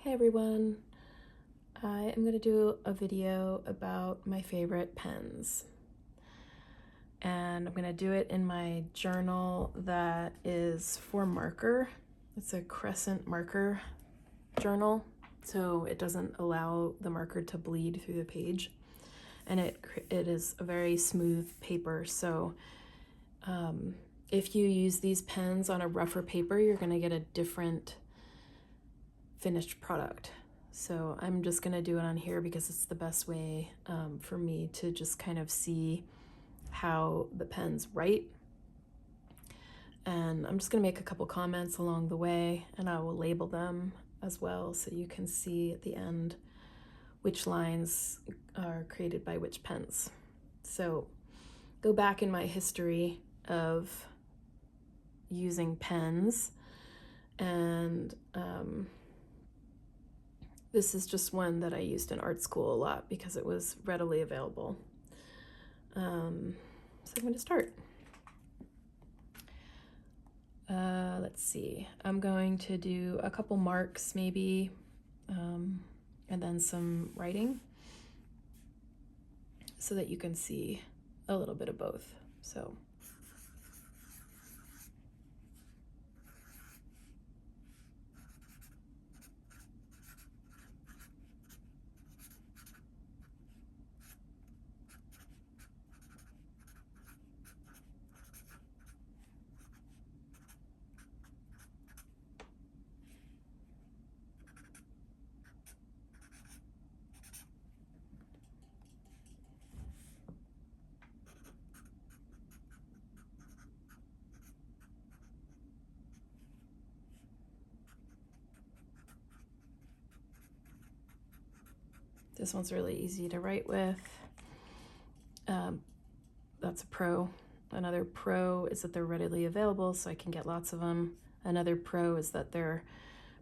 Hi everyone, I am going to do a video about my favorite pens, and I'm going to do it in my journal that is for marker. It's a crescent marker journal, so it doesn't allow the marker to bleed through the page, and it is a very smooth paper, so if you use these pens on a rougher paper, you're going to get a different finished product. So I'm just gonna do it on here because it's the best way for me to just kind of see how the pens write. And I'm just gonna make a couple comments along the way, and I will label them as well so you can see at the end which lines are created by which pens. So go back in my history of using pens, and this is just one that I used in art school a lot because it was readily available. So I'm going to start. Let's see. I'm going to do a couple marks maybe, and then some writing so that you can see a little bit of both. So this one's really easy to write with. That's a pro. Another pro is that they're readily available, so I can get lots of them. Another pro is that they're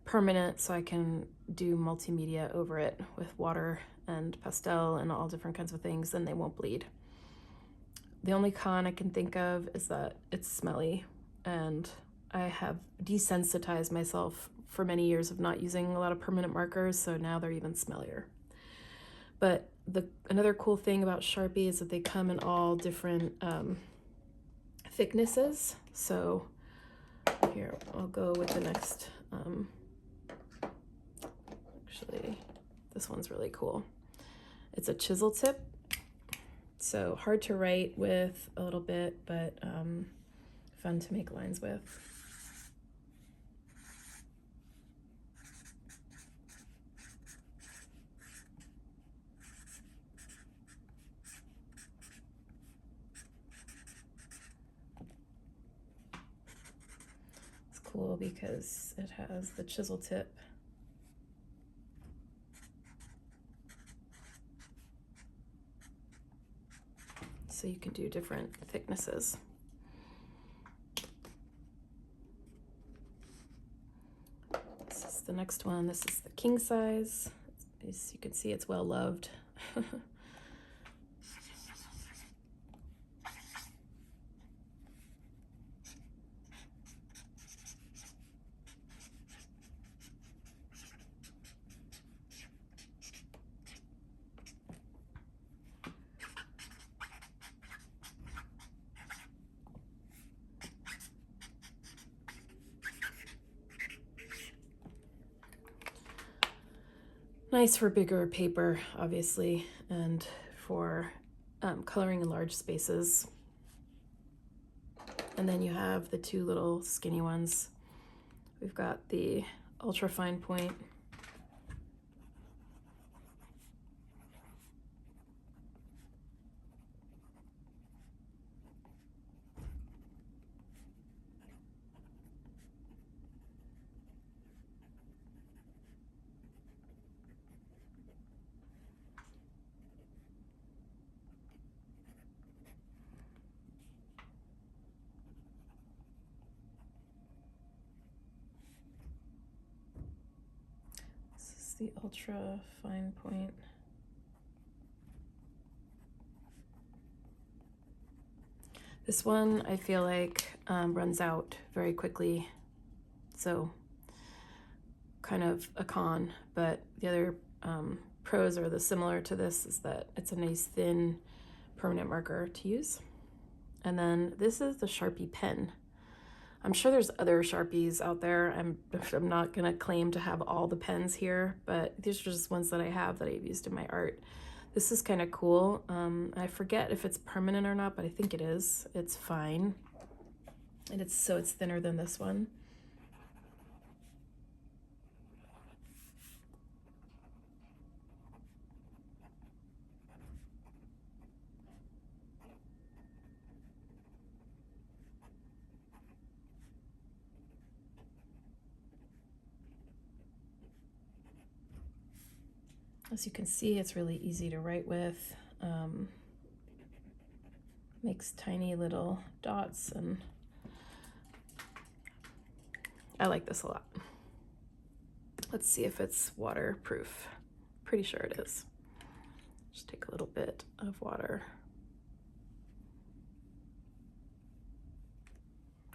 permanent, so I can do multimedia over it with water and pastel and all different kinds of things, and they won't bleed. The only con I can think of is that it's smelly, and I have desensitized myself for many years of not using a lot of permanent markers, so now they're even smellier. But another cool thing about Sharpie is that they come in all different thicknesses. So here, I'll go with the next. Actually, this one's really cool. It's a chisel tip, so hard to write with a little bit, but fun to make lines with. It's cool because it has the chisel tip. So you can do different thicknesses. This is the next one. This is the king size. As you can see, it's well loved. Nice for bigger paper, obviously, and for coloring in large spaces. And then you have the two little skinny ones. We've got the ultra fine point. The ultra fine point. This one I feel like runs out very quickly, so kind of a con, but the other pros are similar to this is that it's a nice thin permanent marker to use. And then this is the Sharpie pen. I'm sure there's other Sharpies out there. I'm not gonna claim to have all the pens here, but these are just ones that I have that I've used in my art. This is kind of cool. I forget if it's permanent or not, but I think it is. It's fine. And it's thinner than this one. As you can see, it's really easy to write with. Makes tiny little dots, and I like this a lot. Let's see if it's waterproof. Pretty sure it is. Just take a little bit of water.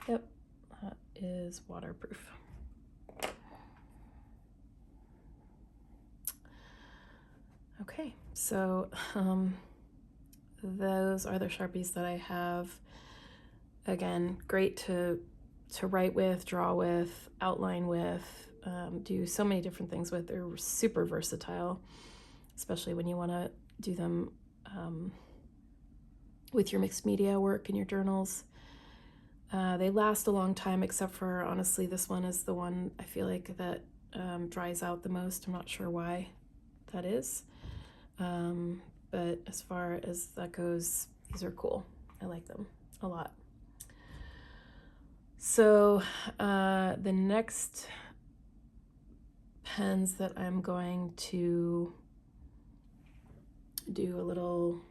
Yep, that is waterproof. Okay, so those are the Sharpies that I have. Again, great to write with, draw with, outline with, do so many different things with. They're super versatile, especially when you want to do them with your mixed media work in your journals. They last a long time, except for, honestly, this one is the one I feel like that dries out the most. I'm not sure why that is. But as far as that goes, these are cool. I like them a lot. So the next pens that I'm going to do a little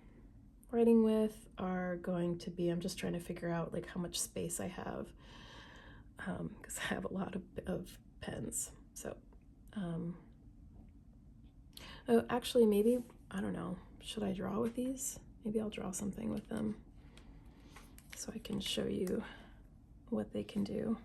writing with are going to be, I'm just trying to figure out like how much space I have, because I have a lot of pens. So oh, actually, maybe, I don't know, should I draw with these? Maybe I'll draw something with them so I can show you what they can do.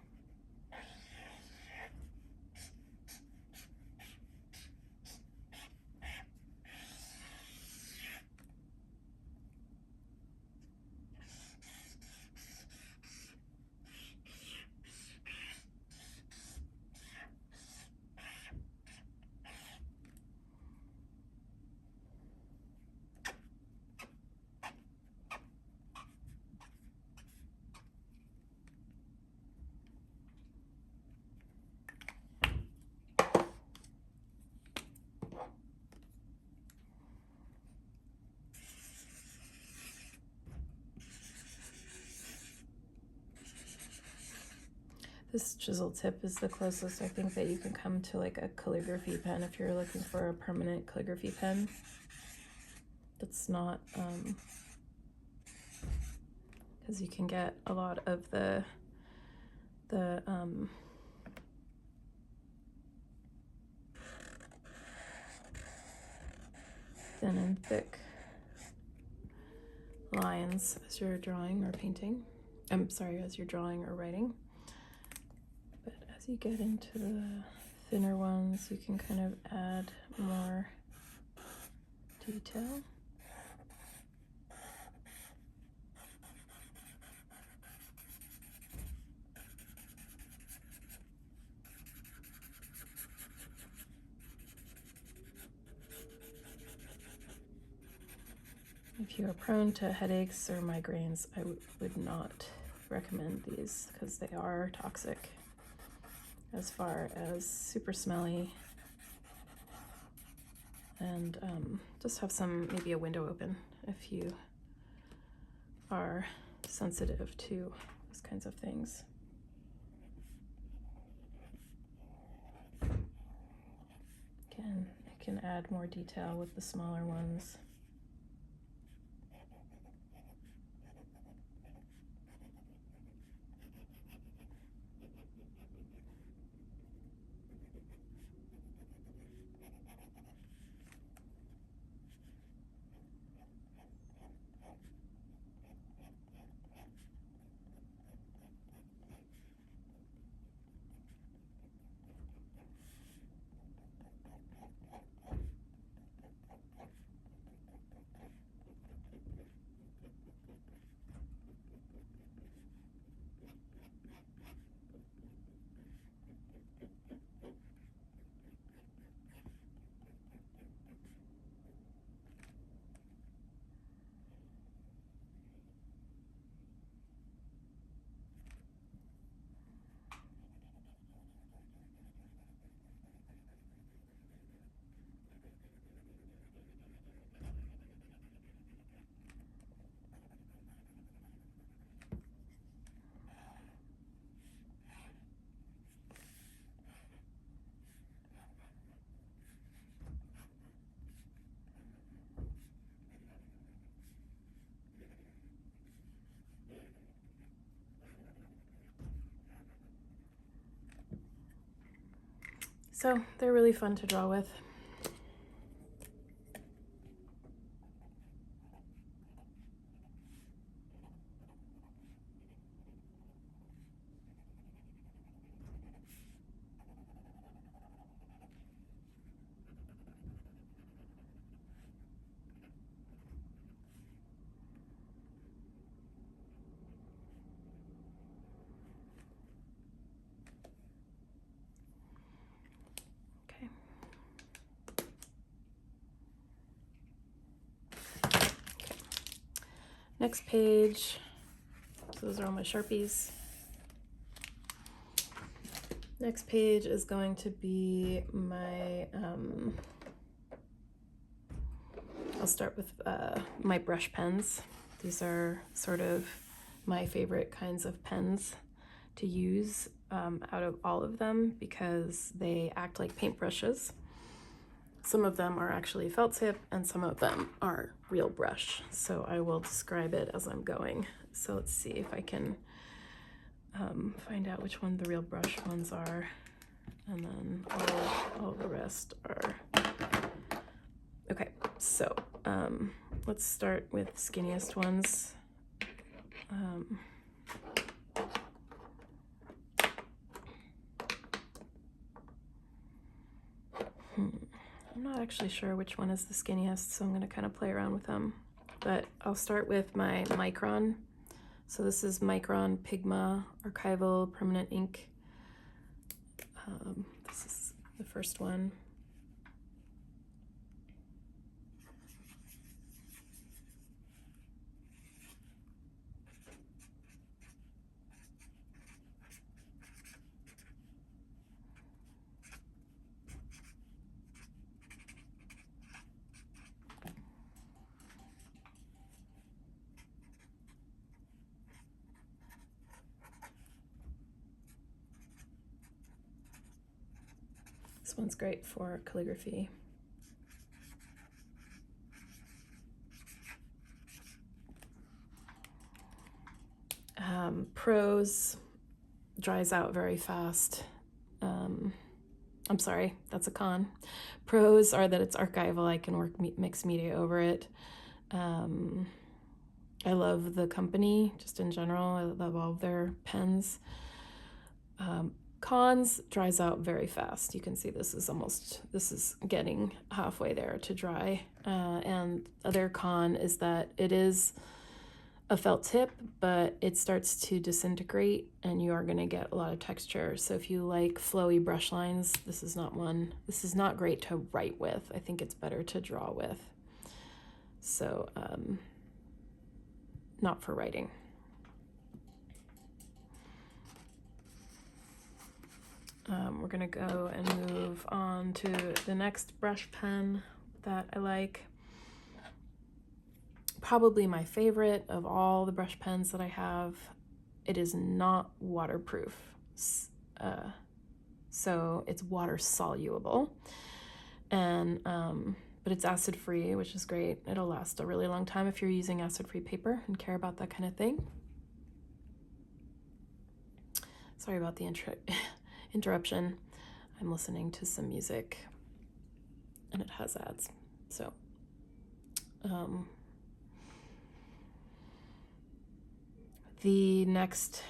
This chisel tip is the closest I think that you can come to like a calligraphy pen if you're looking for a permanent calligraphy pen. That's not, because you can get a lot of the thin and thick lines as you're drawing or painting. I'm sorry, as you're drawing or writing. But as you get into the thinner ones, you can kind of add more detail. If you are prone to headaches or migraines, I would not recommend these because they are toxic, as far as super smelly, and just have maybe a window open if you are sensitive to those kinds of things. Again, I can add more detail with the smaller ones. So they're really fun to draw with. Okay. Next page. So those are all my Sharpies. Next page is going to be my, I'll start with my brush pens. These are sort of my favorite kinds of pens to use out of all of them because they act like paintbrushes. Some of them are actually felt tip and some of them are real brush. So I will describe it as I'm going. So let's see if I can find out which one the real brush ones are. And then all the rest are. Okay, so let's start with skinniest ones. I'm not actually sure which one is the skinniest, so I'm going to kind of play around with them. But I'll start with my Micron. So this is Micron Pigma Archival Permanent Ink. This is the first one. This one's great for calligraphy. Prose dries out very fast. I'm sorry, that's a con. Pros are that it's archival. I can work mixed media over it. I love the company just in general. I love all of their pens. Cons, dries out very fast. You can see this is getting halfway there to dry. And other con is that it is a felt tip, but it starts to disintegrate and you are going to get a lot of texture. So if you like flowy brush lines, this is not one. This is not great to write with. I think it's better to draw with. So not for writing. We're gonna go and move on to the next brush pen that I like. Probably my favorite of all the brush pens that I have. It is not waterproof, so it's water soluble, and but it's acid free, which is great. It'll last a really long time if you're using acid free paper and care about that kind of thing. Sorry about the interruption. I'm listening to some music and it has ads. So the next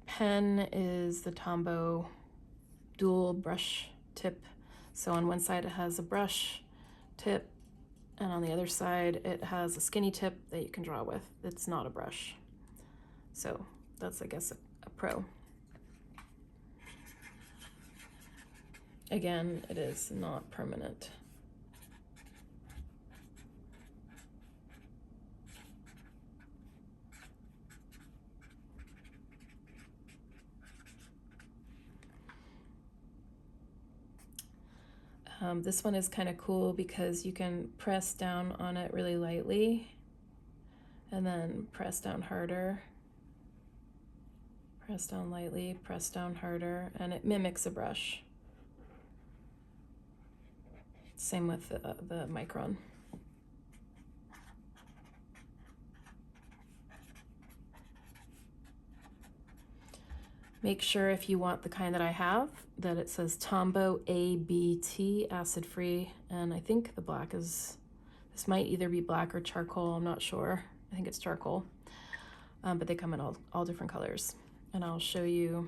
pen is the Tombow dual brush tip. So on one side it has a brush tip and on the other side it has a skinny tip that you can draw with. It's not a brush. So that's, I guess, a pro. Again, it is not permanent. This one is kind of cool because you can press down on it really lightly and then press down harder. Press down lightly, press down harder, and it mimics a brush. Same with the Micron. Make sure if you want the kind that I have that it says Tombow ABT, acid free, and I think the black is, this might either be black or charcoal, I'm not sure. I think it's charcoal, but they come in all different colors. And I'll show you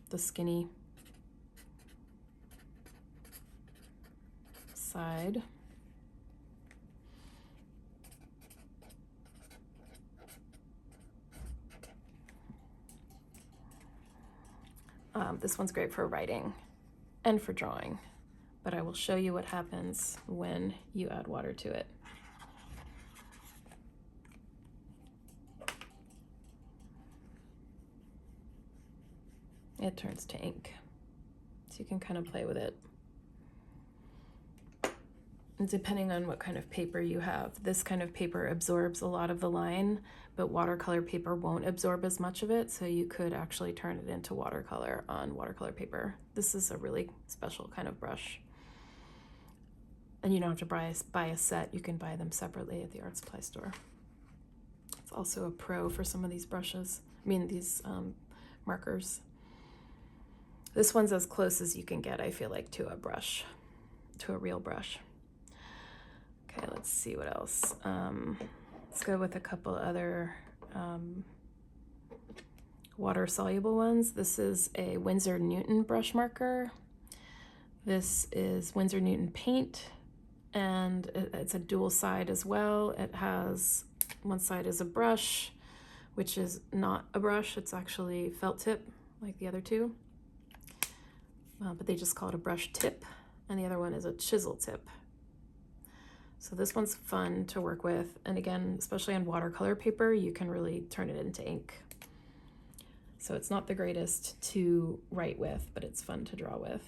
the skinny side. This one's great for writing and for drawing, but I will show you what happens when you add water to it. It turns to ink, so you can kind of play with it. And depending on what kind of paper you have, this kind of paper absorbs a lot of the line, but watercolor paper won't absorb as much of it, so you could actually turn it into watercolor on watercolor paper. This is a really special kind of brush. And you don't have to buy a set, you can buy them separately at the art supply store. It's also a pro for some of these brushes, these markers. This one's as close as you can get, I feel like, to a brush, to a real brush. Okay, let's see what else. Let's go with a couple other water-soluble ones. This is a Winsor Newton brush marker. This is Winsor Newton paint, and it's a dual side as well. It has, one side is a brush, which is not a brush, it's actually felt tip, like the other two. But they just call it a brush tip, and the other one is a chisel tip. So this one's fun to work with, and again, especially on watercolor paper, you can really turn it into ink. So it's not the greatest to write with, but it's fun to draw with.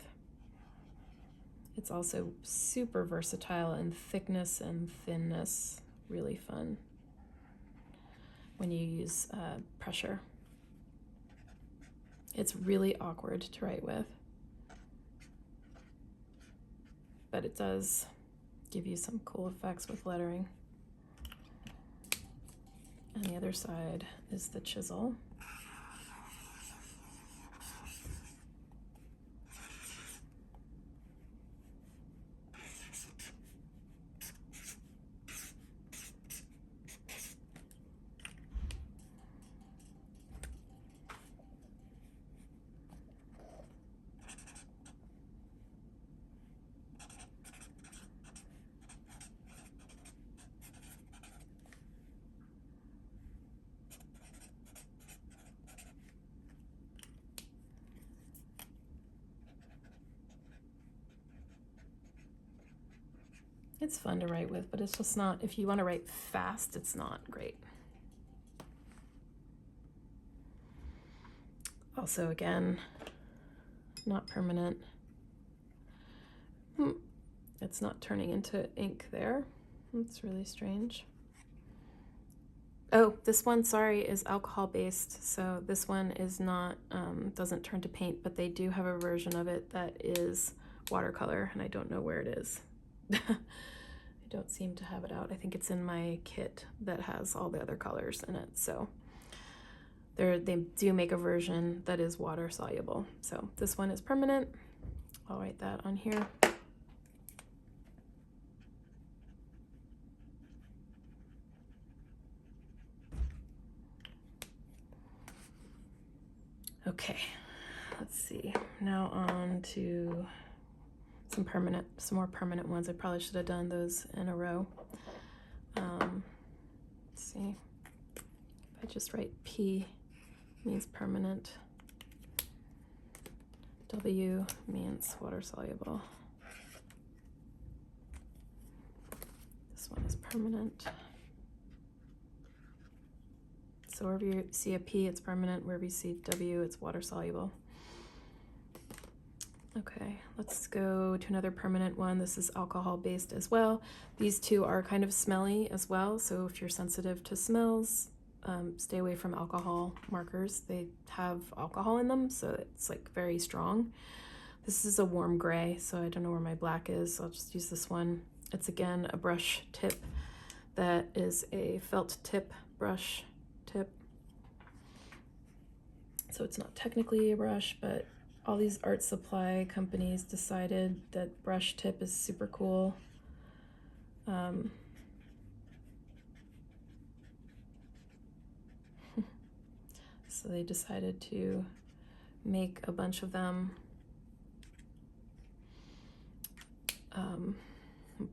It's also super versatile in thickness and thinness, really fun when you use pressure. It's really awkward to write with, but it does give you some cool effects with lettering. And the other side is the chisel. It's fun to write with, but it's just not, if you want to write fast, it's not great. Also, again, not permanent. It's not turning into ink there. That's really strange. Oh, this one, sorry, is alcohol based. So this one is not, doesn't turn to paint, but they do have a version of it that is watercolor, and I don't know where it is. I don't seem to have it out. I think it's in my kit that has all the other colors in it. So they do make a version that is water soluble. So this one is permanent. I'll write that on here. Okay, let's see. Now on to some more permanent ones. I probably should have done those in a row. Let's see. If I just write P means permanent. W means water soluble. This one is permanent. So wherever you see a P, it's permanent. Wherever you see W, it's water soluble. Okay, let's go to another permanent one. This is alcohol based as well. These two are kind of smelly as well, so if you're sensitive to smells, stay away from alcohol markers. They have alcohol in them, so it's like very strong. This is a warm gray, so I don't know where my black is, so I'll just use this one. It's again a brush tip that is a felt tip brush tip. so it's not technically a brush, but all these art supply companies decided that brush tip is super cool. So they decided to make a bunch of them, a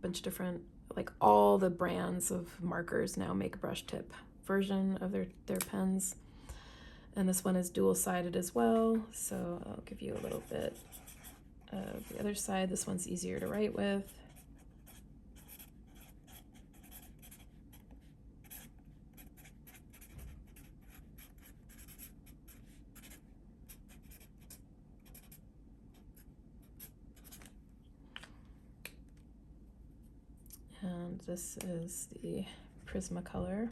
bunch of different, like all the brands of markers now make a brush tip version of their pens. And this one is dual-sided as well, so I'll give you a little bit of the other side. This one's easier to write with. And this is the Prismacolor.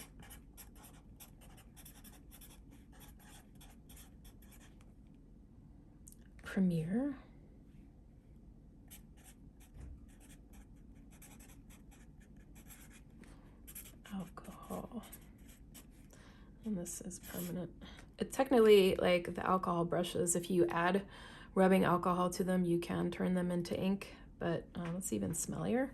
Premier. Alcohol. And this is permanent. It's technically like the alcohol brushes. If you add rubbing alcohol to them, you can turn them into ink, but it's even smellier.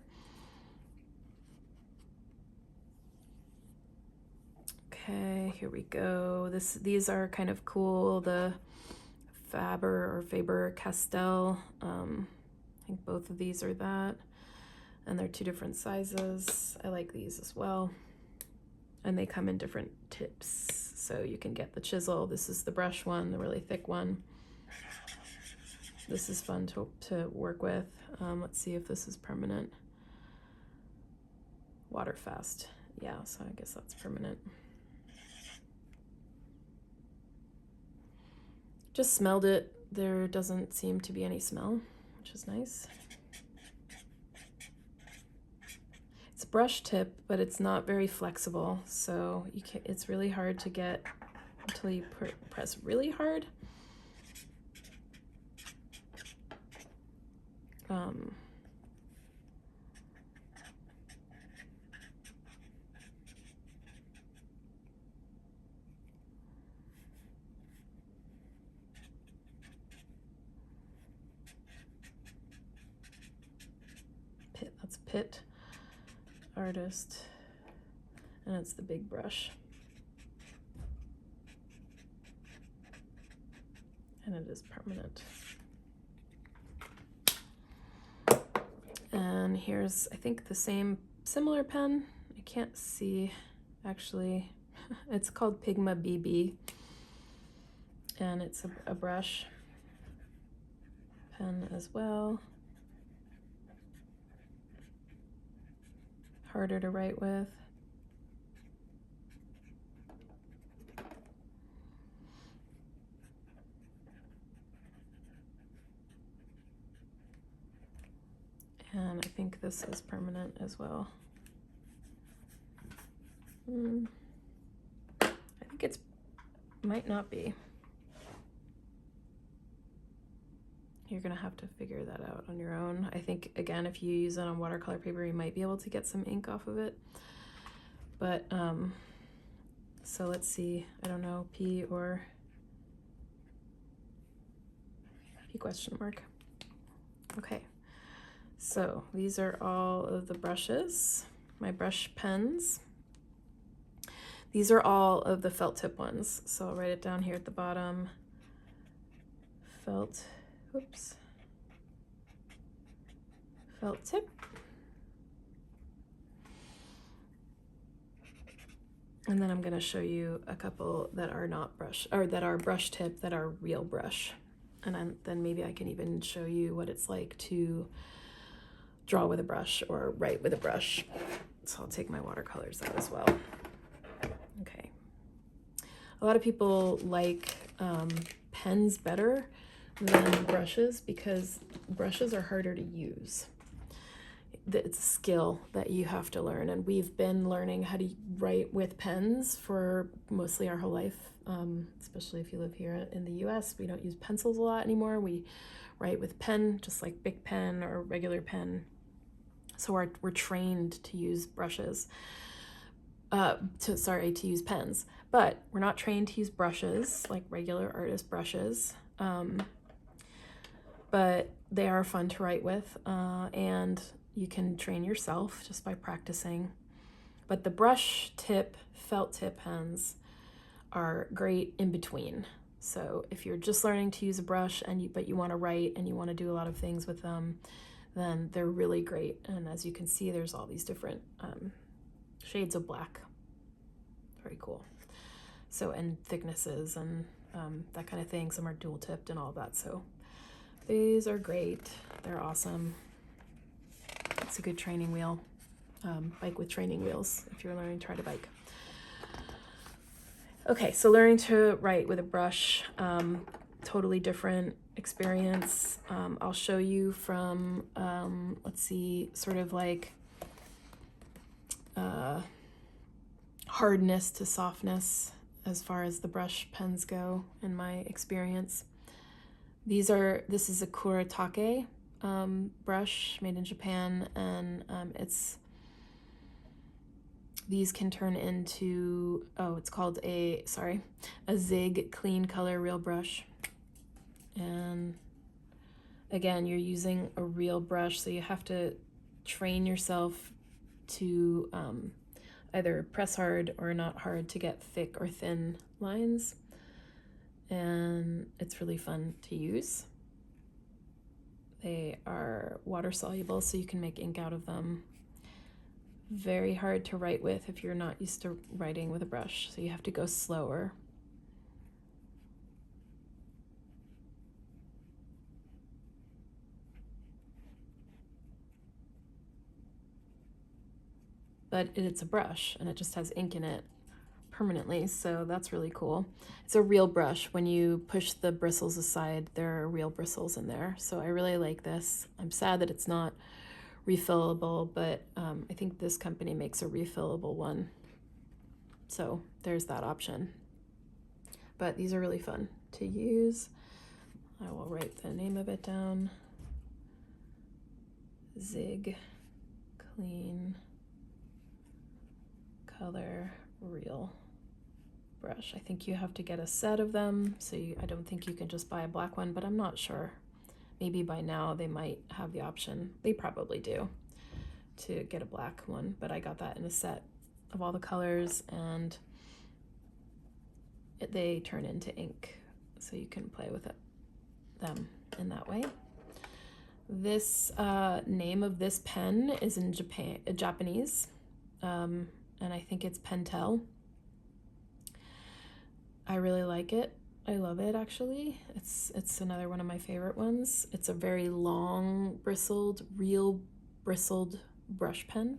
Okay, here we go. These are kind of cool. The Faber-Castell. I think both of these are that. And they're two different sizes. I like these as well. And they come in different tips. So you can get the chisel. This is the brush one, the really thick one. This is fun to work with. Let's see if this is permanent. Waterfast. Yeah, so I guess that's permanent. Just smelled it. There doesn't seem to be any smell, which is nice. It's a brush tip, but it's not very flexible, so it's really hard to get until you press really hard. That's Pitt Artist, and it's the big brush. And it is permanent. And here's, I think, the similar pen. I can't see, actually. It's called Pigma BB. And it's a brush pen as well. Harder to write with. And I think this is permanent as well. I think it's, might not be. You're gonna have to figure that out on your own. I think, again, if you use it on watercolor paper, you might be able to get some ink off of it. But, so let's see, I don't know, P or P question mark. Okay, so these are all of the brushes, my brush pens. These are all of the felt tip ones. So I'll write it down here at the bottom. Felt tip. And then I'm going to show you a couple that are not brush, or that are brush tip, that are real brush. And then maybe I can even show you what it's like to draw with a brush or write with a brush. So I'll take my watercolors out as well. Okay. A lot of people like pens better than brushes because brushes are harder to use. It's a skill that you have to learn, and we've been learning how to write with pens for mostly our whole life, especially if you live here in the US. We don't use pencils a lot anymore. We write with pen, just like Bic pen or regular pen. So we're trained to use brushes. to use pens, but we're not trained to use brushes like regular artist brushes. But they are fun to write with, and you can train yourself just by practicing. But the brush tip, felt tip pens are great in between. So if you're just learning to use a brush but you want to write and you want to do a lot of things with them, then they're really great. And as you can see, there's all these different shades of black. Very cool. So, and thicknesses and that kind of thing. Some are dual tipped and all that. So these are great. They're awesome. It's a good training wheel. Bike with training wheels if you're learning to ride a bike. Okay, so learning to write with a brush, totally different experience. I'll show you from, let's see, sort of like hardness to softness as far as the brush pens go in my experience. This is a Kuretake brush made in Japan, and these can turn into, it's called a Zig Clean Color Real Brush. And again, you're using a real brush, so you have to train yourself to either press hard or not hard to get thick or thin lines. And it's really fun to use. They are water soluble, so you can make ink out of them. Very hard to write with if you're not used to writing with a brush, so you have to go slower. But it's a brush and it just has ink in it permanently, so that's really cool. It's a real brush. When you push the bristles aside, there are real bristles in there, so I really like this. I'm sad that it's not refillable, but I think this company makes a refillable one, so there's that option. But these are really fun to use. I will write the name of it down. Zig Clean Color Real Brush. I think you have to get a set of them, so I don't think you can just buy a black one, but I'm not sure. Maybe by now they might have the option, they probably do, to get a black one, but I got that in a set of all the colors, and they turn into ink, so you can play with them in that way. This name of this pen is in Japanese, and I think it's Pentel. I really like it. I love it, actually. It's another one of my favorite ones. It's a very long bristled, real bristled brush pen.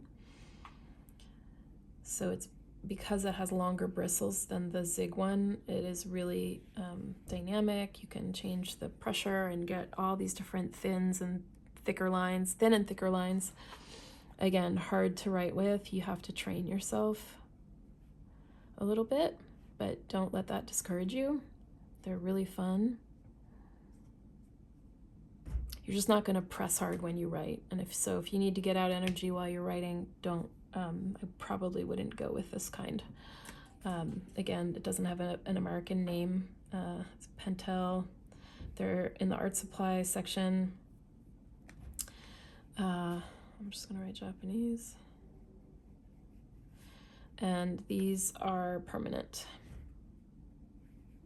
So it's because it has longer bristles than the Zig one, it is really dynamic. You can change the pressure and get all these different thin and thicker lines. Again, hard to write with. You have to train yourself a little bit, but don't let that discourage you. They're really fun. You're just not going to press hard when you write. And if you need to get out energy while you're writing, don't. I probably wouldn't go with this kind. Again, it doesn't have an American name. It's Pentel. They're in the art supply section. I'm just going to write Japanese. And these are permanent.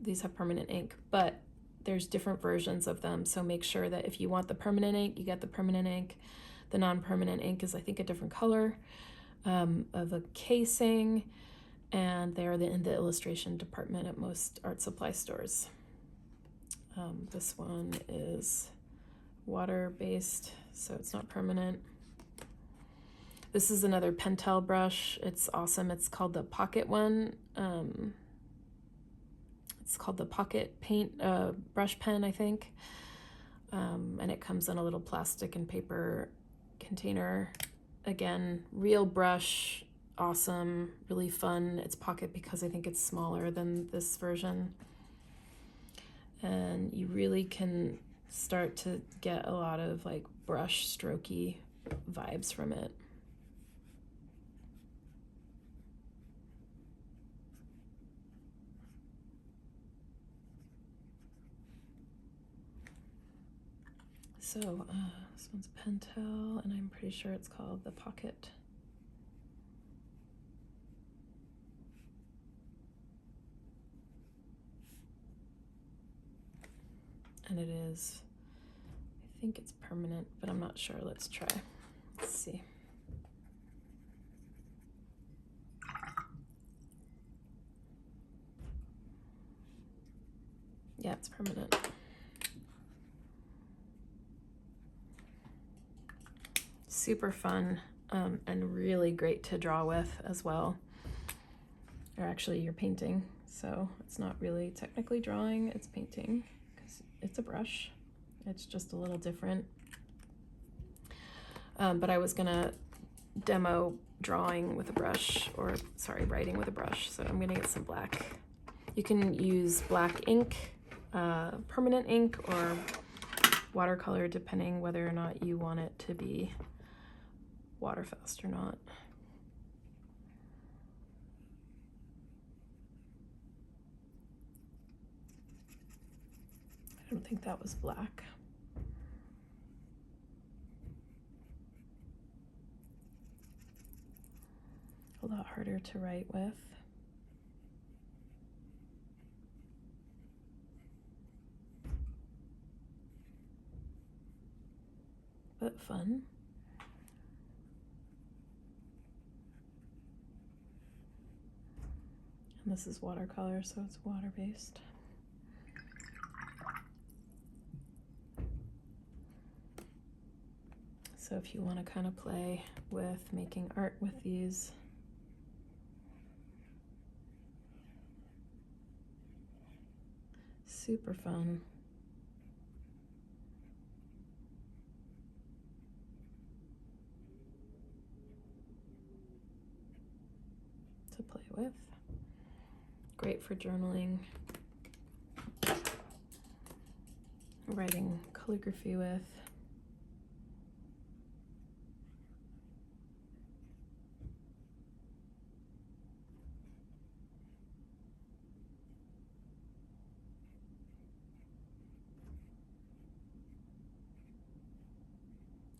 These have permanent ink, but there's different versions of them, so make sure that if you want the permanent ink, you get the permanent ink. The non-permanent ink is, I think, a different color of a casing, and they're in the illustration department at most art supply stores. This one is water-based, so it's not permanent. This is another Pentel brush. It's awesome. It's called the Pocket one. It's called the Pocket Paint brush pen, I think. And it comes in a little plastic and paper container. Again, real brush, awesome, really fun. It's pocket because I think it's smaller than this version. And you really can start to get a lot of like brush strokey vibes from it. So this one's Pentel, and I'm pretty sure it's called the Pocket. And it is, I think it's permanent, but I'm not sure. Let's try. Let's see. Yeah, it's permanent. Super fun, and really great to draw with as well. Or actually, you're painting, so it's not really technically drawing, it's painting, because it's a brush. It's just a little different. But I was gonna demo drawing with a brush, or sorry, writing with a brush, so I'm gonna get some black. You can use black ink, permanent ink, or watercolor, depending whether or not you want it to be water fast or not. I don't think that was black. A lot harder to write with. But fun. And this is watercolor, so it's water-based. So if you want to kind of play with making art with these, super fun. To play with. Great for journaling, writing calligraphy with.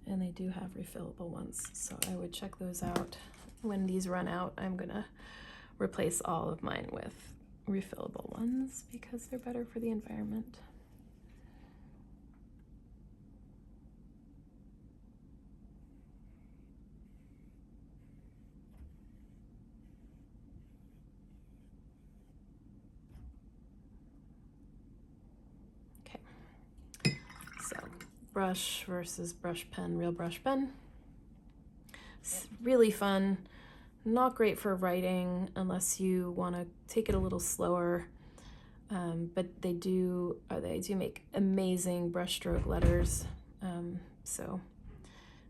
And they do have refillable ones, so I would check those out. When these run out, I'm gonna replace all of mine with refillable ones because they're better for the environment. Okay, so brush versus brush pen, real brush pen. It's really fun. Not great for writing unless you want to take it a little slower, but they do make amazing brushstroke letters. So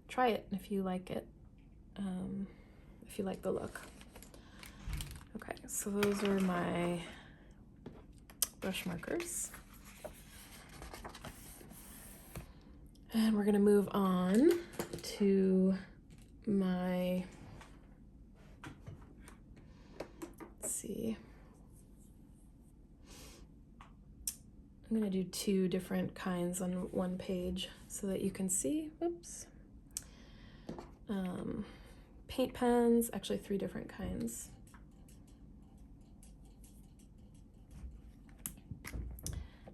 try it if you like it, if you like the look. Okay, so those are my brush markers. And we're gonna move on to my, let's see, I'm gonna do two different kinds on one page so that you can see. Oops. Paint pens, actually 3 different kinds.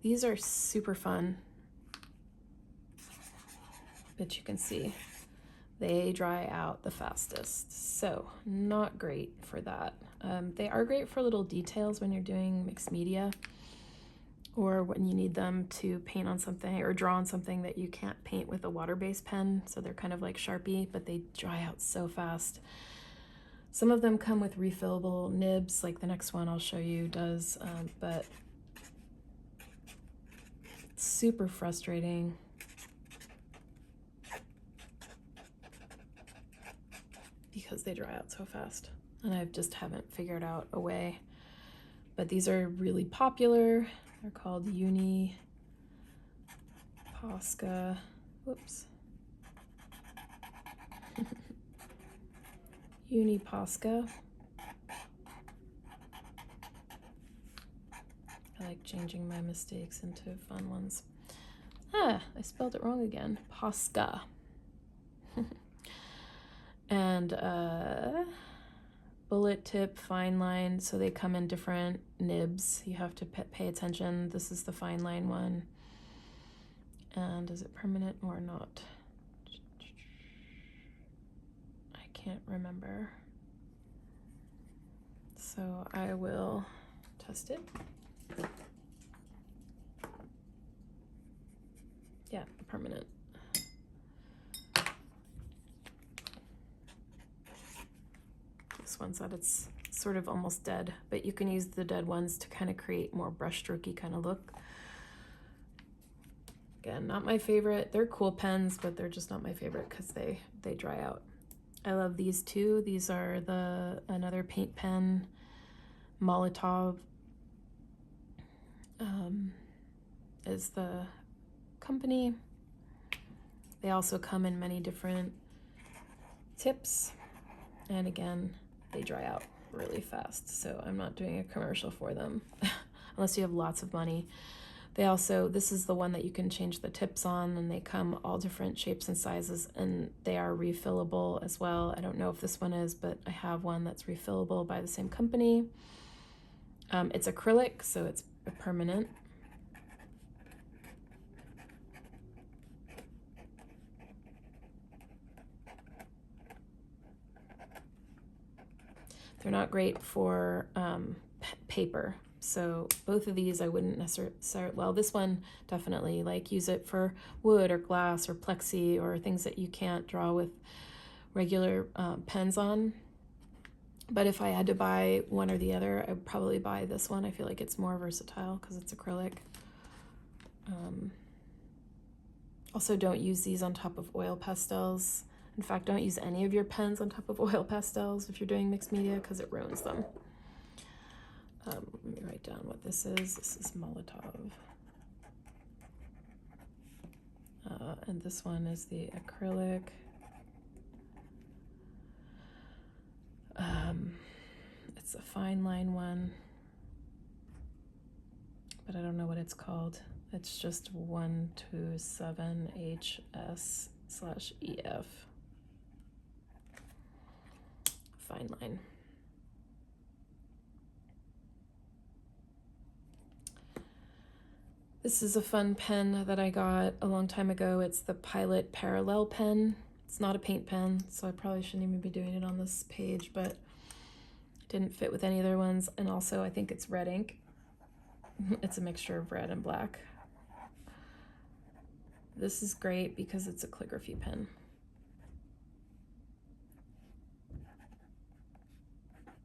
These are super fun, but you can see they dry out the fastest, so not great for that. They are great for little details when you're doing mixed media, or when you need them to paint on something or draw on something that you can't paint with a water-based pen, so they're kind of like Sharpie, but they dry out so fast. Some of them come with refillable nibs, like the next one I'll show you does, but it's super frustrating. Because they dry out so fast, and I just haven't figured out a way. But these are really popular. They're called Uni Posca. Whoops. Uni Posca. I like changing my mistakes into fun ones. I spelled it wrong again. Posca. And bullet tip, fine line, so they come in different nibs. You have to pay attention. This is the fine line one. And is it permanent or not? I can't remember. So I will test it. Yeah, permanent. This one said it's sort of almost dead, but you can use the dead ones to kind of create more brushstrokey kind of look. Again, not my favorite. They're cool pens, but they're just not my favorite because they dry out. I love these two. These are another paint pen, Molotov is the company. They also come in many different tips, and again, they dry out really fast, so I'm not doing a commercial for them unless you have lots of money. They also, this is the one that you can change the tips on, and they come all different shapes and sizes, and they are refillable as well. I don't know if this one is, but I have one that's refillable by the same company. It's acrylic, so it's permanent. They're not great for paper. So both of these I wouldn't necessarily, well, this one definitely, like, use it for wood or glass or plexi or things that you can't draw with regular pens on. But if I had to buy one or the other, I would probably buy this one. I feel like it's more versatile because it's acrylic. Also, don't use these on top of oil pastels. In fact, don't use any of your pens on top of oil pastels if you're doing mixed media because it ruins them. Let me write down what this is. This is Molotov. And this one is the acrylic. It's a fine line one, but I don't know what it's called. It's just 127HS/EF. Fine line. This is a fun pen that I got a long time ago. It's the Pilot Parallel pen. It's not a paint pen, so I probably shouldn't even be doing it on this page, but it didn't fit with any other ones. And also I think it's red ink. It's a mixture of red and black. This is great because it's a calligraphy pen.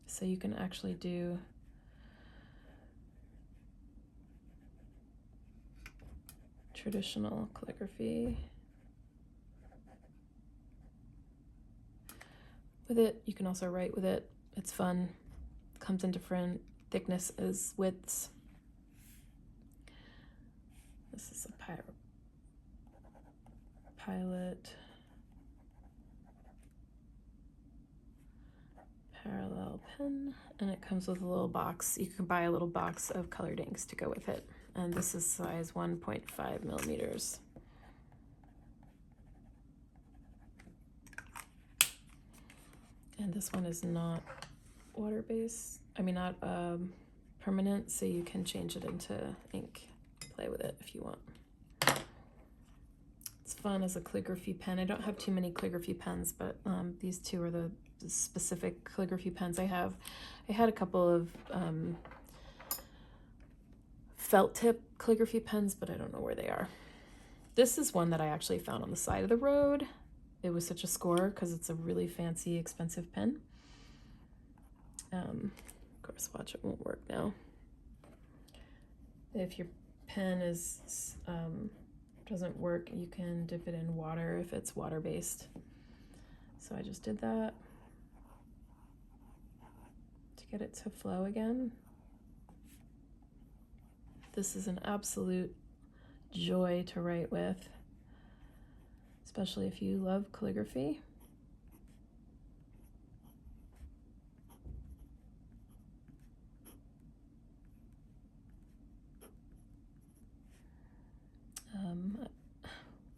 So you can actually do traditional calligraphy with it. You can also write with it. It's fun. Comes in different thicknesses, widths. This is a Pilot Parallel pen, and it comes with a little box. You can buy a little box of colored inks to go with it, and this is size 1.5 millimeters. And this one is not water-based, not permanent, so you can change it into ink, play with it if you want. It's fun as a calligraphy pen. I don't have too many calligraphy pens, but these two are the specific calligraphy pens I have. I had a couple of felt tip calligraphy pens, but I don't know where they are. This is one that I actually found on the side of the road. It was such a score because it's a really fancy, expensive pen. Of course, watch, it won't work now. If your pen is doesn't work, you can dip it in water if it's water-based. So I just did that to get it to flow again. This is an absolute joy to write with, especially if you love calligraphy.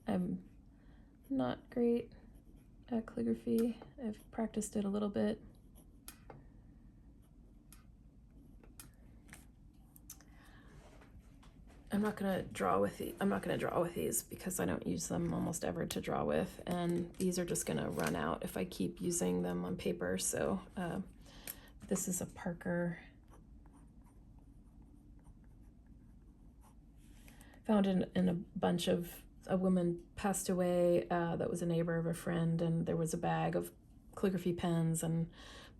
I'm not great at calligraphy. I've practiced it a little bit. I'm not gonna draw with these because I don't use them almost ever to draw with, and these are just gonna run out if I keep using them on paper. So this is a Parker. Found in a bunch of, a woman passed away that was a neighbor of a friend, and there was a bag of calligraphy pens and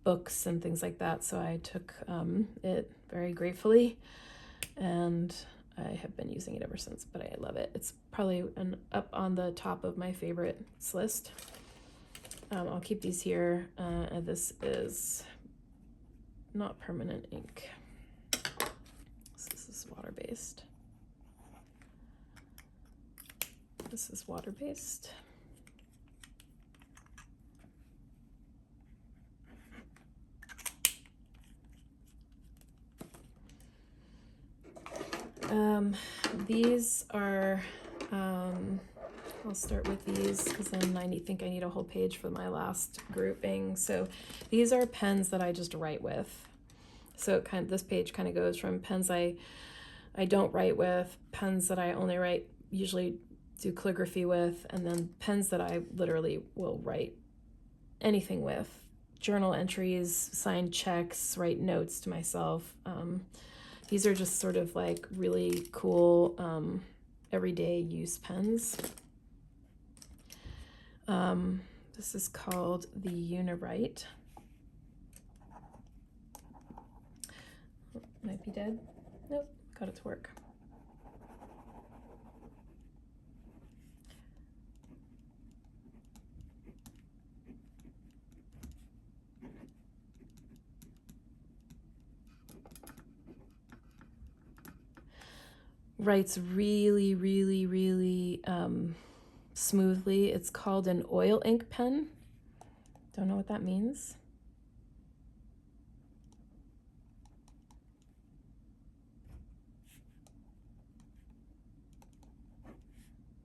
books and things like that. So I took it very gratefully, and I have been using it ever since, but I love it. It's probably up on the top of my favorites list. I'll keep these here. And this is not permanent ink. This is water-based. This is water-based. These are, I'll start with these because then I think I need a whole page for my last grouping. So these are pens that I just write with. So it this page kind of goes from pens I don't write with, pens that I only usually do calligraphy with, and then pens that I literally will write anything with. Journal entries, sign checks, write notes to myself. These are just sort of like really cool everyday use pens. This is called the Unirite. Might be dead. Nope, got it to work. Writes really, really, really smoothly. It's called an oil ink pen. Don't know what that means.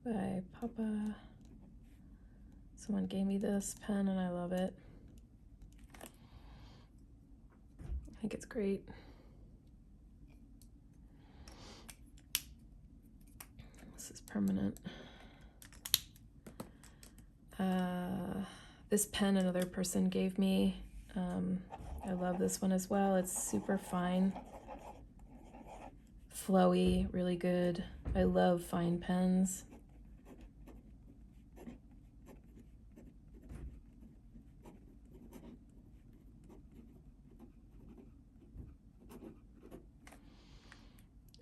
By Papa. Someone gave me this pen and I love it. I think it's great. This is permanent. This pen another person gave me. I love this one as well. It's super fine, flowy, really good. I love fine pens.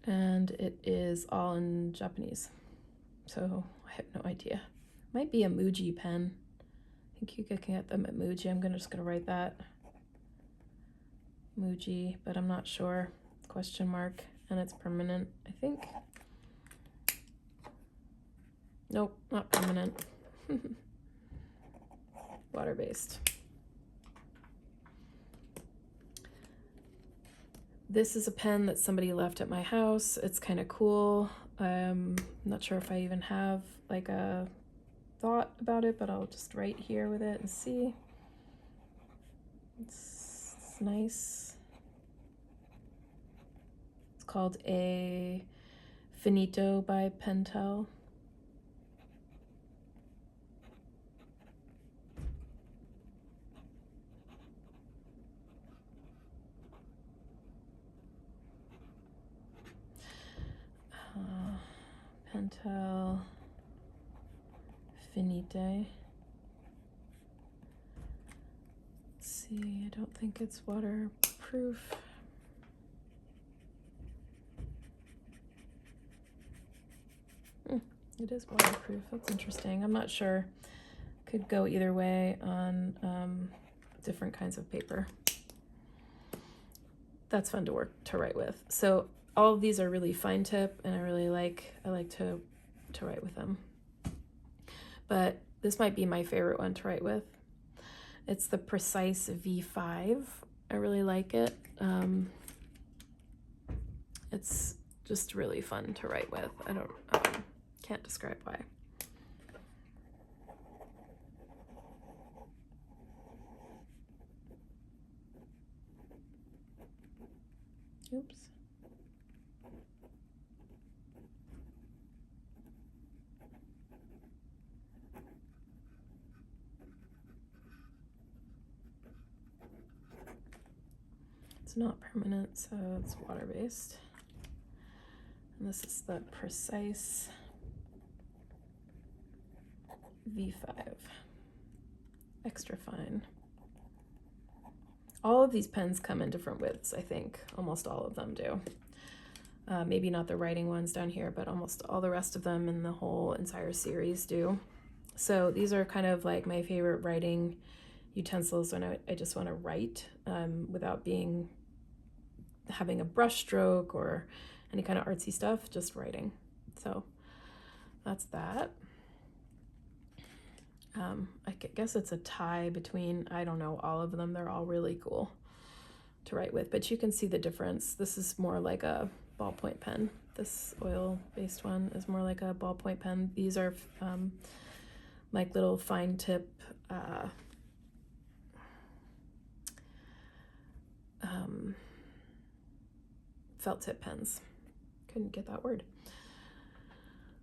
And it is all in Japanese, so I have no idea. Might be a Muji pen. I think you can get them at Muji. I'm just gonna write that. Muji, but I'm not sure. Question mark. And it's permanent, I think. Nope, not permanent. Water-based. This is a pen that somebody left at my house. It's kind of cool. I'm not sure if I even have like a thought about it, but I'll just write here with it and see. It's nice. It's called a Finito by Pentel. Pentel Finite. Let's see, I don't think it's waterproof. It is waterproof. That's interesting. I'm not sure. Could go either way on different kinds of paper. That's fun to write with. So all of these are really fine tip, and I like to write with them. But this might be my favorite one to write with. It's the Precise V5. I really like it. It's just really fun to write with. I can't describe why. Oops. It's not permanent, so it's water-based. And this is the Precise V5, extra fine. All of these pens come in different widths, I think. Almost all of them do. Maybe not the writing ones down here, but almost all the rest of them in the whole entire series do. So these are kind of like my favorite writing utensils when I just want to write without having a brush stroke or any kind of artsy stuff, just writing. So that's that. I guess it's a tie between, I don't know, all of them. They're all really cool to write with, but you can see the difference. This is more like a ballpoint pen. This oil-based one is more like a ballpoint pen. These are like little fine tip felt tip pens. Couldn't get that word.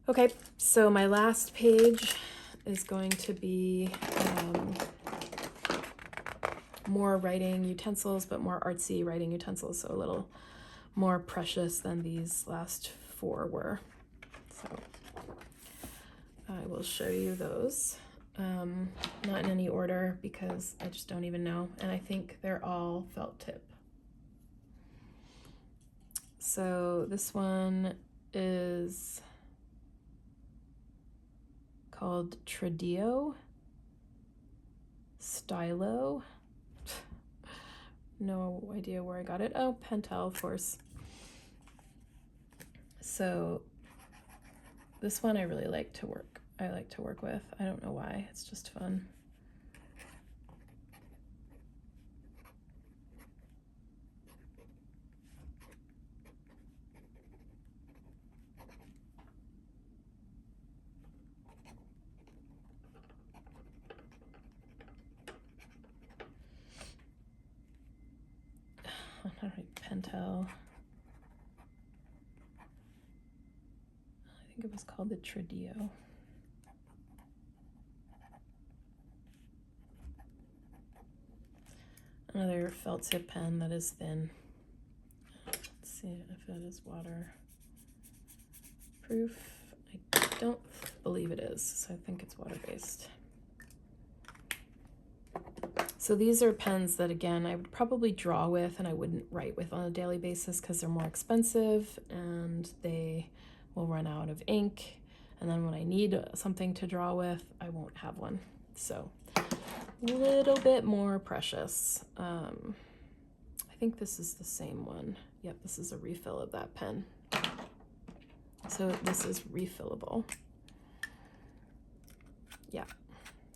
Okay, so my last page is going to be more writing utensils, but more artsy writing utensils, so a little more precious than these last 4 were. So I will show you those. Not in any order because I just don't even know, and I think they're all felt tip. So this one is called Tradio Stylo. No idea where I got it. Oh, Pentel, of course. So this one I really like to work. I like to work with. I don't know why. It's just fun. Pentel. I think it was called the Tradio. Another felt tip pen that is thin. Let's see if it is waterproof. I don't believe it is, so I think it's water-based. So these are pens that, again, I would probably draw with and I wouldn't write with on a daily basis because they're more expensive and they will run out of ink. And then when I need something to draw with, I won't have one. So a little bit more precious. I think this is the same one. Yep, this is a refill of that pen. So this is refillable. Yeah,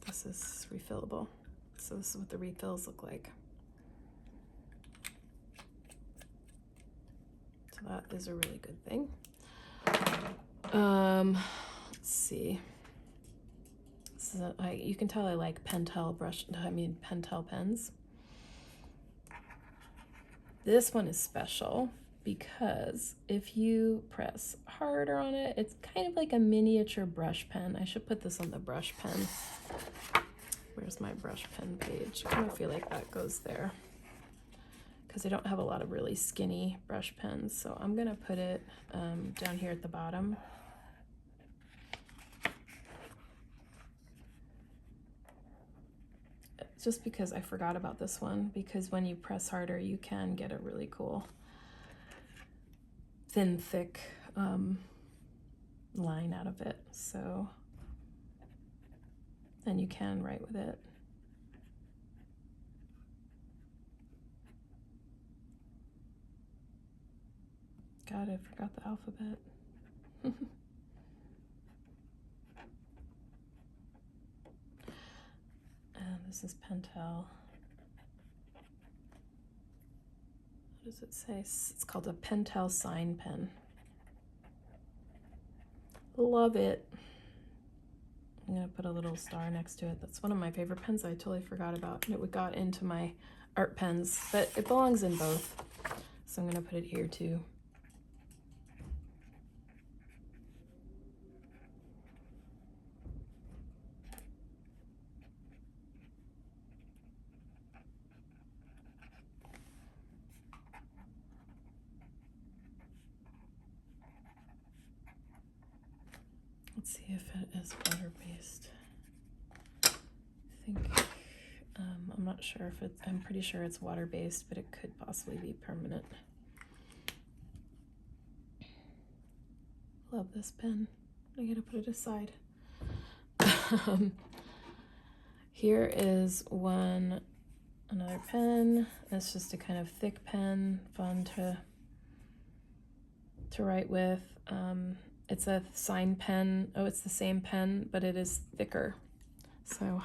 this is refillable. So this is what the refills look like. So that is a really good thing. Let's see. This is you can tell I like Pentel Pentel pens. This one is special because if you press harder on it, it's kind of like a miniature brush pen. I should put this on the brush pen. Where's my brush pen page? I kind of feel like that goes there because I don't have a lot of really skinny brush pens. So I'm gonna put it down here at the bottom. Just because I forgot about this one, because when you press harder, you can get a really cool thin, thick line out of it. So, and you can write with it. God, I forgot the alphabet. And this is Pentel. What does it say? It's called a Pentel sign pen. Love it. I'm gonna put a little star next to it. That's one of my favorite pens I totally forgot about. And it got into my art pens, but it belongs in both. So I'm going to put it here too. Let's see if it is water-based. I think, I'm not sure if it's, I'm pretty sure it's water-based, but it could possibly be permanent. Love this pen. I gotta put it aside. Here is another pen. It's just a kind of thick pen, fun to write with. It's a sign pen. Oh, it's the same pen, but it is thicker. So,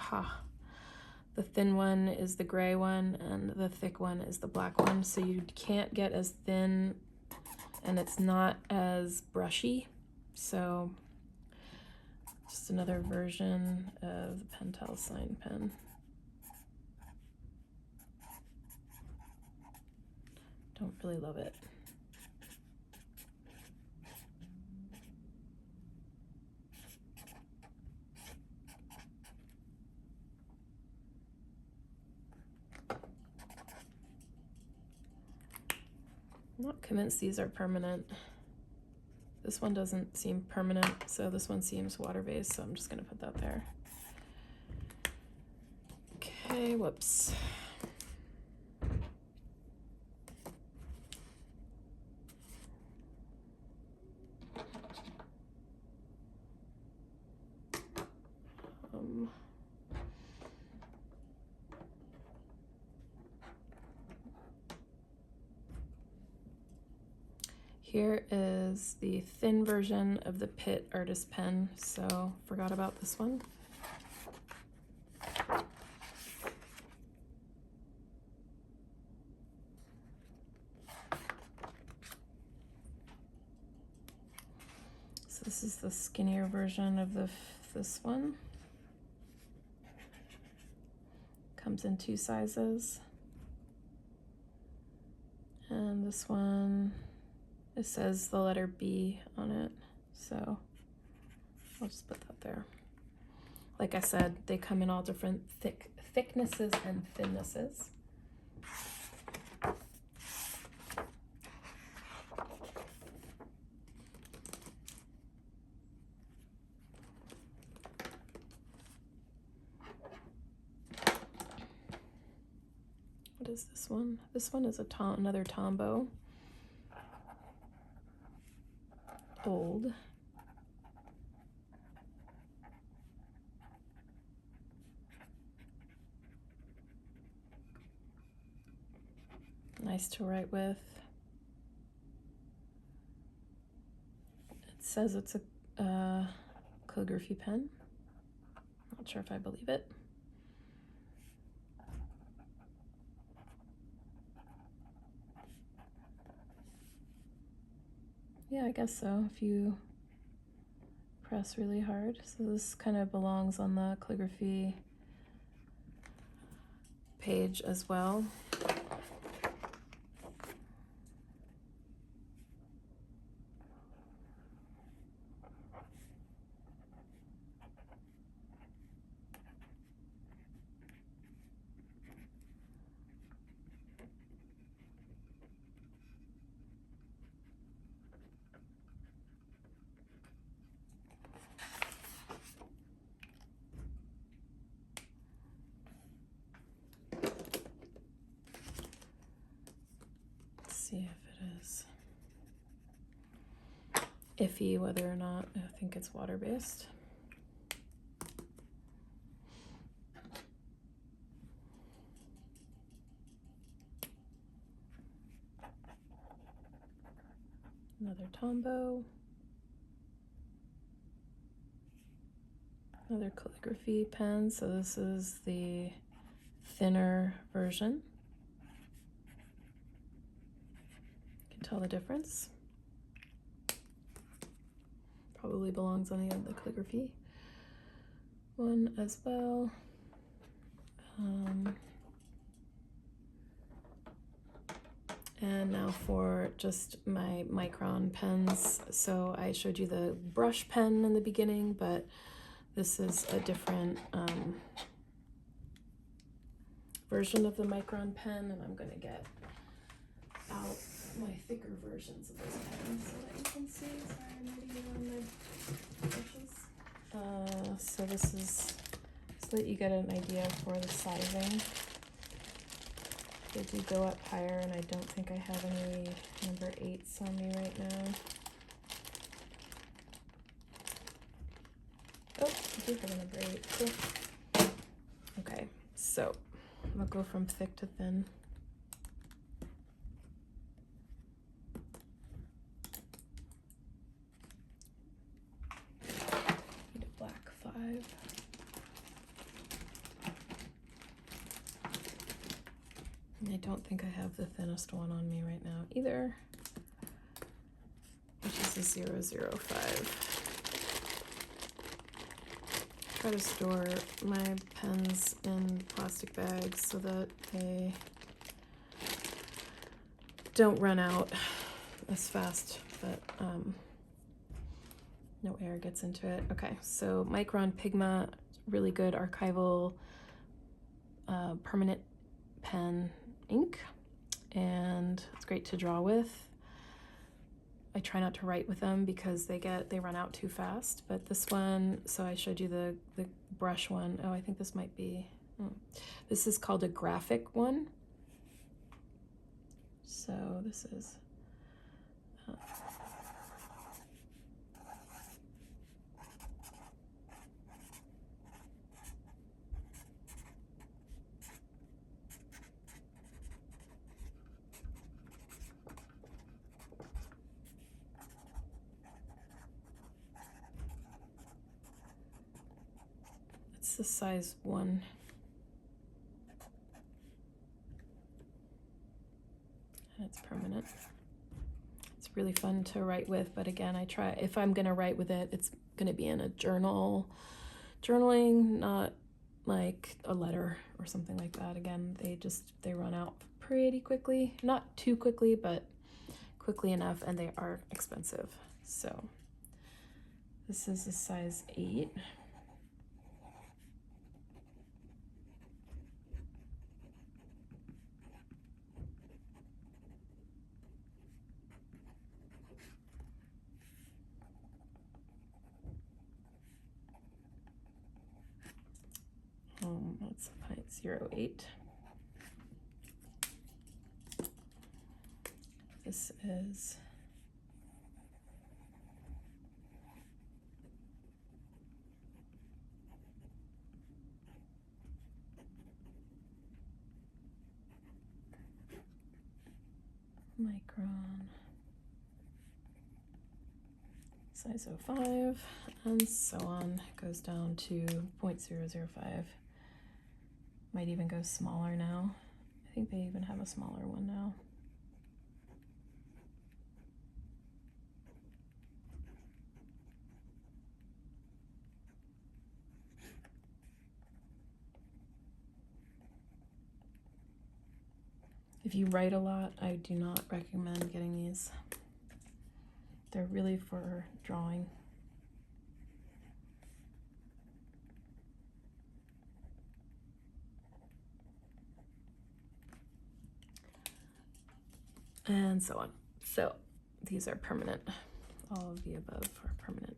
the thin one is the gray one, and the thick one is the black one. So you can't get as thin, and it's not as brushy. So, just another version of the Pentel sign pen. Don't really love it. I'm not convinced these are permanent. This one doesn't seem permanent, so this one seems water-based, so I'm just gonna put that there. Okay, whoops. Here is the thin version of the Pitt Artist Pen, so forgot about this one. So this is the skinnier version of this one. Comes in 2 sizes. And this one, it says the letter B on it, so I'll just put that there. Like I said, they come in all different thicknesses and thinnesses. What is this one? This one is another Tombow. Old. Nice to write with. It says it's a calligraphy pen. Not sure if I believe it. Yeah, I guess so, if you press really hard. So this kind of belongs on the calligraphy page as well. See if it is iffy whether or not I think it's water-based. Another Tombow. Another calligraphy pen, so this is the thinner version. You can tell the difference. Probably belongs on the end of the calligraphy one as well. And now for just my Micron pens. So I showed you the brush pen in the beginning, but this is a different version of the Micron pen, and I'm going to get out my thicker versions of this pen so that you can see. Sorry, I'm reading on my brushes. So this is so that you get an idea for the sizing. They do go up higher, and I don't think I have any number 8s on me right now. Oh, I do have a number 8. Cool. Okay, so I'll go from thick to thin. Need a black 5. And I don't think I have the thinnest one on me right now either, which is a 005. Try to store my pens in plastic bags so that they don't run out as fast, but no air gets into it. Okay, so Micron Pigma, really good archival permanent pen ink, and it's great to draw with. I try not to write with them because they run out too fast, but this one, so I showed you the brush one. Oh, I think this might be, this is called a graphic one. So this is, it's the size 1. And it's permanent. It's really fun to write with, but again, I try, if I'm gonna write with it, it's gonna be in a journaling, not like a letter or something like that. Again, they run out pretty quickly, not too quickly, but quickly enough, and they are expensive. So this is a size 8. That's 0.08. This is Micron, size 05, and so on. It goes down to 0.005. Might even go smaller now. I think they even have a smaller one now. If you write a lot, I do not recommend getting these. They're really for drawing. And so on. So these are permanent. All of the above are permanent.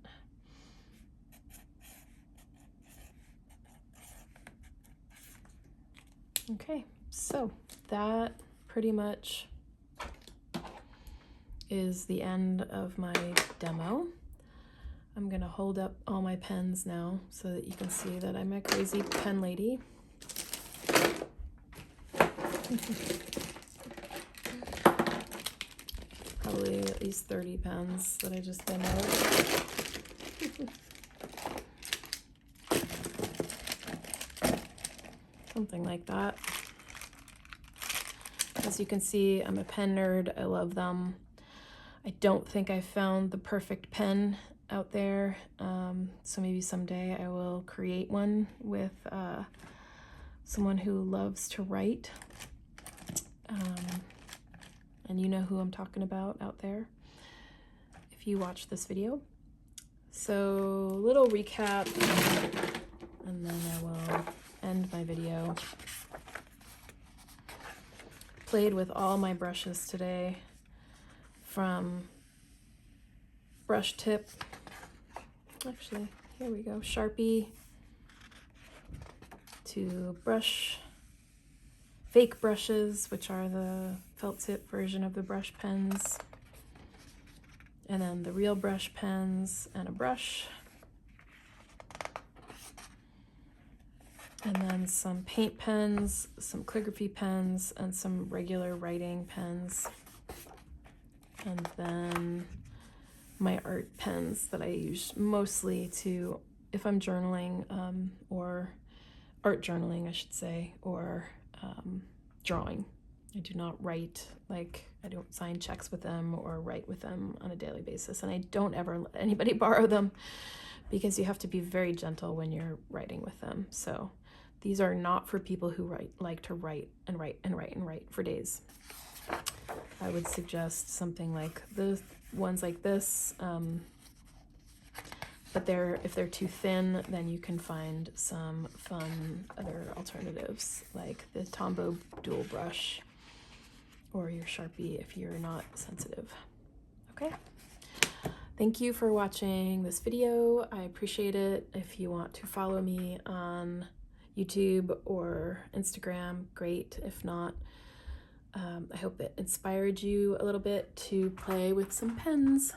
Okay, so that pretty much is the end of my demo. I'm gonna hold up all my pens now so that you can see that I'm a crazy pen lady. Probably at least 30 pens that I just demoed. Something like that. As you can see, I'm a pen nerd. I love them. I don't think I found the perfect pen out there, so maybe someday I will create one with someone who loves to write. and you know who I'm talking about out there if you watch this video. So, little recap, and then I will end my video. Played with all my brushes today, from brush tip, actually, here we go, Sharpie, to fake brushes, which are the felt tip version of the brush pens, and then the real brush pens and a brush, and then some paint pens, some calligraphy pens, and some regular writing pens, and then my art pens that I use mostly to, if I'm journaling, or art journaling, I should say, or drawing. I do not write, like, I don't sign checks with them or write with them on a daily basis, and I don't ever let anybody borrow them because you have to be very gentle when you're writing with them. So these are not for people who like to write and write and write and write for days. I would suggest something like the ones like this, but if they're too thin, then you can find some fun other alternatives, like the Tombow dual brush or your Sharpie if you're not sensitive. Okay, thank you for watching this video. I appreciate it. If you want to follow me on YouTube or Instagram, great. If not, I hope it inspired you a little bit to play with some pens.